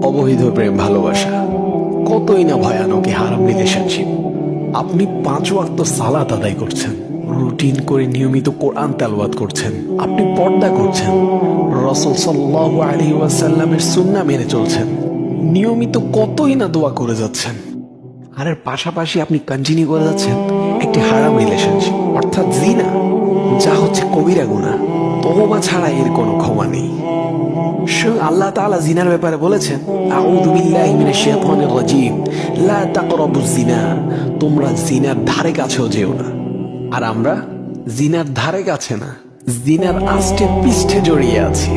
অবৈধ প্রেম ভালোবাসা কতই না ভয়ানক এই হারাম রিলেশনশিপ। আপনি 5 ওয়াক্ত সালাত আদায় করছেন, রুটিন করে নিয়মিত কোরআন তেলাওয়াত করছেন, আপনি পর্দা করছেন, রাসূল সাল্লাল্লাহু আলাইহি ওয়াসাল্লামের সুন্নাহ মেনে চলছেন, নিয়মিত কতই না দোয়া করে যাচ্ছেন, আর এর পাশাপাশি আপনি কন্টিনিউ করে যাচ্ছেন একটি হারাম রিলেশনশিপ অর্থাৎ জিনা, যা হচ্ছে কবিরা গুনাহ। তওবা ছাড়া এর কোনো ক্ষমা নেই। স্বয়ং আল্লাহ তাআলা জিনার ব্যাপারে বলেছেন, আউযু বিল্লাহি মিনাশ শাইতানির রাজীম, লা তাকরাবুজ জিনা, তোমরা জিনার ধারে কাছেও যেও না। আর আমরা জিনার ধারে কাছে না, জিনার আষ্টে পৃষ্ঠে জড়িয়ে আছি।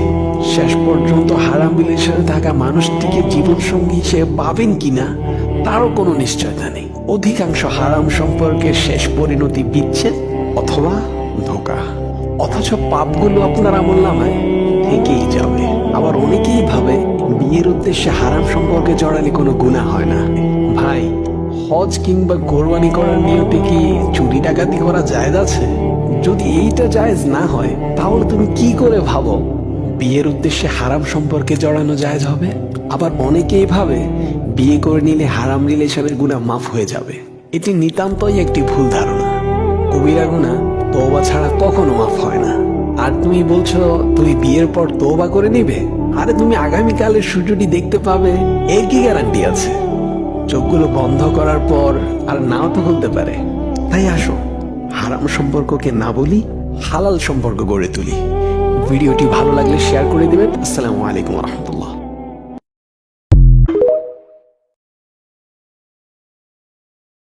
শেষ পর্যন্ত হারাম রিলেশনে থাকা মানুষটিকে জীবনসঙ্গী হিসেবে পাবেন কিনা তারও কোনো নিশ্চয়তা নেই। অধিকাংশ হারাম সম্পর্কের শেষ পরিণতি বিচ্ছেদ অথবা ধোঁকা, অথচ পাপগুলো আপনার আমলনামায় থেকেই যাবে। আবার অনেকেই ভাবে বিয়ের উদ্দেশ্যে হারাম সম্পর্কে জড়ালে কোনো গুনাহ হয় না। ভাই, হজ কিংবা কোরবানি করার নিয়তে কি চুরি ডাকাতি করা জায়েজ আছে? যদি এইটা জায়েজ না হয়, তাহলে তুমি কি করে ভাবো বিয়ের উদ্দেশ্যে হারাম সম্পর্কে জড়ানো জায়েজ হবে? আবার অনেকেই ভাবে বিয়ে করে নিলে হারাম রিলেশনের গুনাহ মাফ হয়ে যাবে। এটি নিতান্তই একটি ভুল ধারণা। কবিরা গুনাহ তওবা ছাড়া কখনো মাফ হয় না। আর তুমি বলছো তুমি বিয়ের পর তওবা করে নিবে? আরে তুমি আগামীকালের সূর্যটি দেখতে পাবে, এর কি গ্যারান্টি আছে? চোখগুলো বন্ধ করার পর আর নাও তো খুলতে পারে। তাই আসো, হারাম সম্পর্ককে না বলি, হালাল সম্পর্ক গড়ে তুলি। ভিডিওটি ভালো লাগলে শেয়ার করে দিবেন। আসসালামু আলাইকুম ওয়া রাহমাতুল্লাহ।